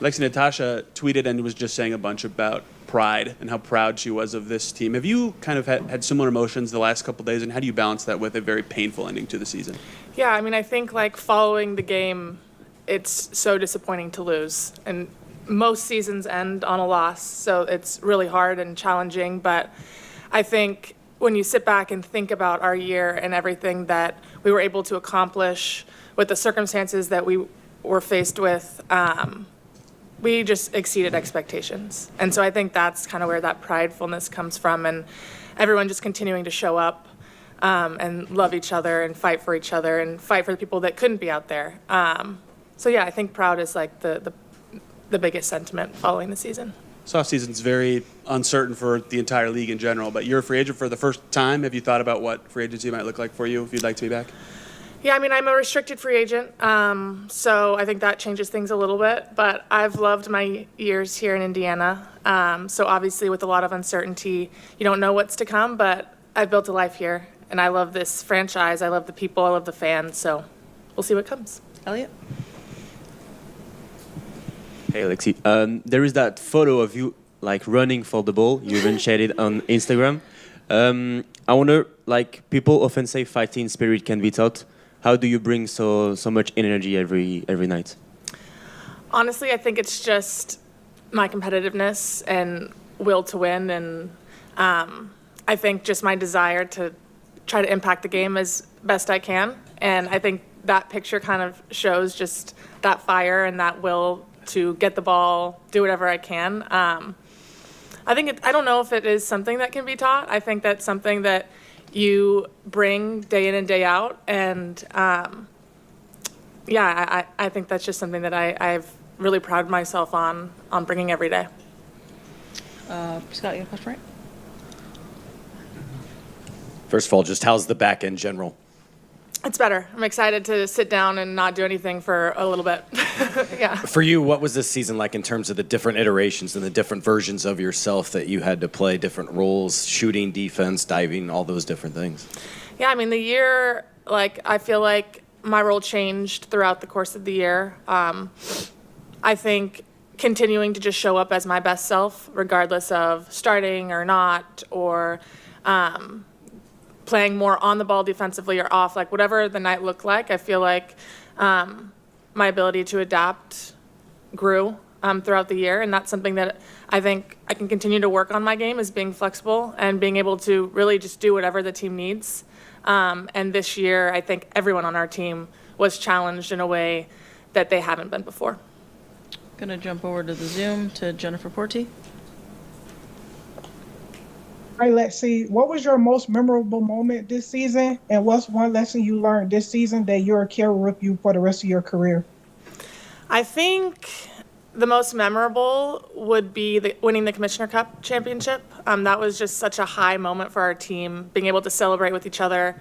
Lexie Natasha tweeted and was just saying a bunch about pride and how proud she was of this team. Have you kind of had similar emotions the last couple of days, and how do you balance that with a very painful ending to the season? Yeah, I mean, I think like following the game, it's so disappointing to lose. And most seasons end on a loss, so it's really hard and challenging. But I think when you sit back and think about our year and everything that we were able to accomplish with the circumstances that we were faced with, we just exceeded expectations. And so I think that's kind of where that pridefulness comes from, and everyone just continuing to show up and love each other and fight for each other and fight for the people that couldn't be out there. So yeah, I think proud is like the biggest sentiment following the season. This offseason's very uncertain for the entire league in general, but you're a free agent for the first time. Have you thought about what free agency might look like for you if you'd like to be back? Yeah, I mean, I'm a restricted free agent, so I think that changes things a little bit. But I've loved my years here in Indiana. So obviously with a lot of uncertainty, you don't know what's to come, but I've built a life here, and I love this franchise. I love the people. I love the fans. So we'll see what comes. Elliot? Hey, Lexie. There is that photo of you like running for the ball. You even shared it on Instagram. I wonder, like people often say fighting spirit can be taught. How do you bring so much energy every night? Honestly, I think it's just my competitiveness and will to win, and I think just my desire to try to impact the game as best I can. And I think that picture kind of shows just that fire and that will to get the ball, do whatever I can. I don't know if it is something that can be taught. I think that's something that you bring day in and day out. And I think that's just something that I've really prided myself on bringing every day. Scott, you have a question, right? First of all, just how's the back end general? It's better. I'm excited to sit down and not do anything for a little bit. Yeah. For you, what was this season like in terms of the different iterations and the different versions of yourself that you had to play, different roles, shooting, defense, diving, all those different things? Yeah, I mean, the year, I feel like my role changed throughout the course of the year. I think continuing to just show up as my best self, regardless of starting or not, or playing more on the ball defensively or off, whatever the night looked like, I feel like my ability to adapt grew throughout the year. And that's something that I think I can continue to work on my game, is being flexible and being able to really just do whatever the team needs. And this year, I think everyone on our team was challenged in a way that they haven't been before. Gonna jump over to the Zoom to Jennifer Porty. All right, Lexie, what was your most memorable moment this season, and what's one lesson you learned this season that you'll carry with you for the rest of your career? I think the most memorable would be winning the Commissioner Cup championship. That was just such a high moment for our team. Being able to celebrate with each other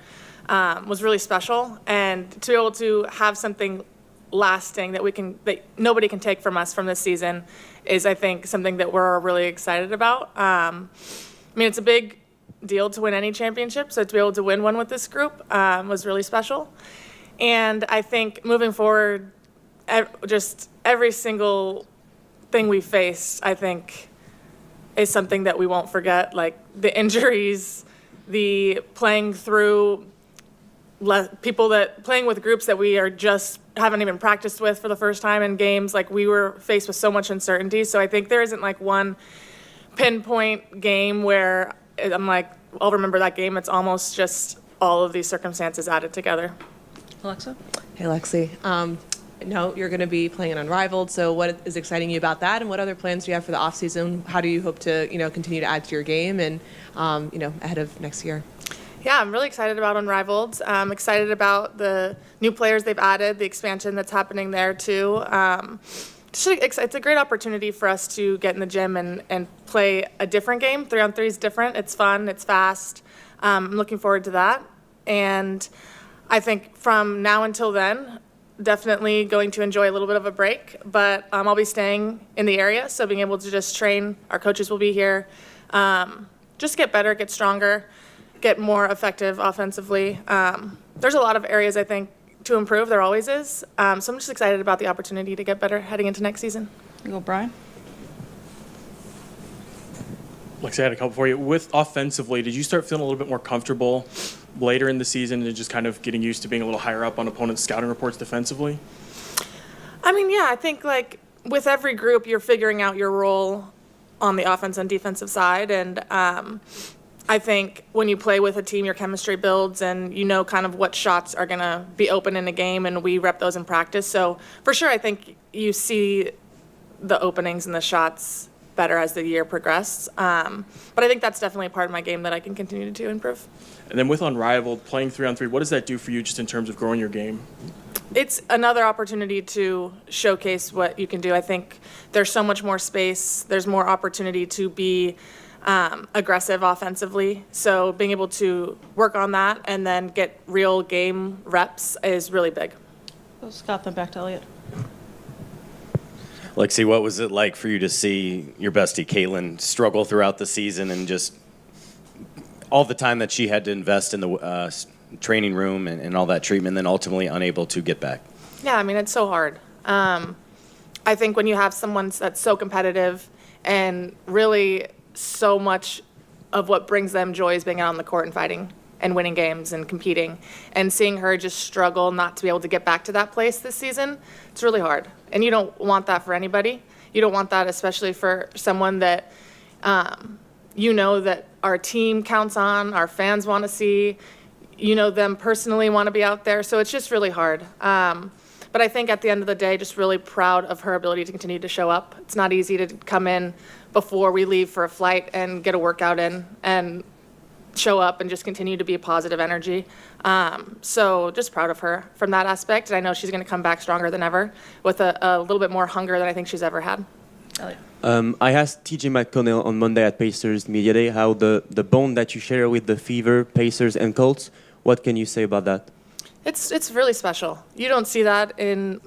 was really special, and to be able to have something lasting that nobody can take from us from this season is, I think, something that we're really excited about. I mean, it's a big deal to win any championship, so to be able to win one with this group was really special. And I think moving forward, just every single thing we faced, I think, is something that we won't forget. Like the injuries, the playing through playing with groups that we haven't even practiced with for the first time in games. Like, we were faced with so much uncertainty. So I think there isn't one pinpoint game where I'm I'll remember that game. It's almost just all of these circumstances added together. Alexa? Hey, Lexie. No, you're going to be playing in Unrivaled, so what is exciting you about that, and what other plans do you have for the offseason? How do you hope to, continue to add to your game and, ahead of next year? Yeah, I'm really excited about Unrivaled. I'm excited about the new players they've added, the expansion that's happening there too. It's a great opportunity for us to get in the gym and play a different game. 3-on-3 is different. It's fun. It's fast. I'm looking forward to that. And I think from now until then, definitely going to enjoy a little bit of a break. But I'll be staying in the area, so being able to just train. Our coaches will be here. Just get better, get stronger, get more effective offensively. There's a lot of areas, I think, to improve. There always is. So I'm just excited about the opportunity to get better heading into next season. You go, Brian. Lexie, I had a couple for you. With offensively, did you start feeling a little bit more comfortable later in the season and just kind of getting used to being a little higher up on opponents' scouting reports defensively? I mean, yeah, I think like with every group, you're figuring out your role on the offense and defensive side. And I think when you play with a team, your chemistry builds and you know kind of what shots are going to be open in a game, and we rep those in practice. So for sure, I think you see the openings and the shots better as the year progressed. But I think that's definitely a part of my game that I can continue to improve. And then with Unrivaled, playing 3-on-3, what does that do for you just in terms of growing your game? It's another opportunity to showcase what you can do. I think there's so much more space. There's more opportunity to be aggressive offensively. So being able to work on that and then get real game reps is really big. Scott, then back to Elliot. Lexie, what was it like for you to see your bestie Caitlin struggle throughout the season and just all the time that she had to invest in the training room and all that treatment, then ultimately unable to get back? Yeah, I mean, it's so hard. I think when you have someone that's so competitive and really so much of what brings them joy is being out on the court and fighting and winning games and competing, and seeing her just struggle not to be able to get back to that place this season, it's really hard. And you don't want that for anybody. You don't want that especially for someone that you know that our team counts on, our fans want to see, you know them personally want to be out there. So it's just really hard. But I think at the end of the day, just really proud of her ability to continue to show up. It's not easy to come in before we leave for a flight and get a workout in and show up and just continue to be a positive energy. So just proud of her from that aspect. And I know she's going to come back stronger than ever with a little bit more hunger than I think she's ever had. Elliot. I asked TJ McConnell on Monday at Pacers Media Day how the bond that you share with the Fever, Pacers, and Colts, what can you say about that? It's really special. You don't see that in,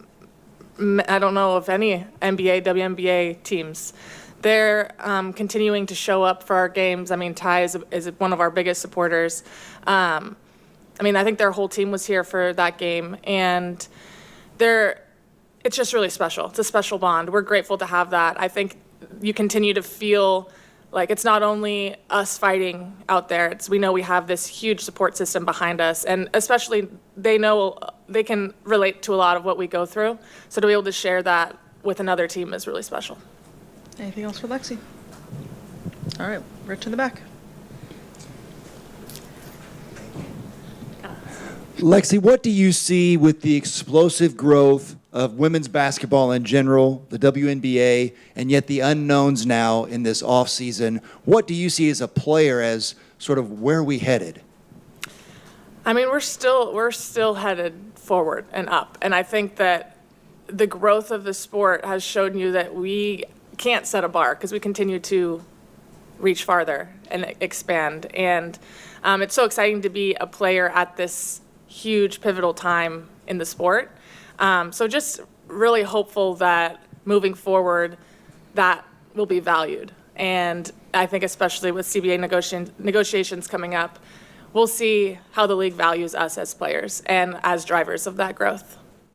I don't know of any NBA, WNBA teams. They're continuing to show up for our games. I mean, Ty is one of our biggest supporters. I mean, I think their whole team was here for that game, and it's just really special. It's a special bond. We're grateful to have that. I think you continue to feel like it's not only us fighting out there. We know we have this huge support system behind us, and especially they know they can relate to a lot of what we go through. So to be able to share that with another team is really special. Anything else for Lexie? All right, Rich in the back. Lexie, what do you see with the explosive growth of women's basketball in general, the WNBA, and yet the unknowns now in this offseason? What do you see as a player as sort of where we headed? I mean, we're still headed forward and up. And I think that the growth of the sport has shown you that we can't set a bar because we continue to reach farther and expand. And it's so exciting to be a player at this huge pivotal time in the sport. So just really hopeful that moving forward, that will be valued. And I think especially with CBA negotiations coming up, we'll see how the league values us as players and as drivers of that growth.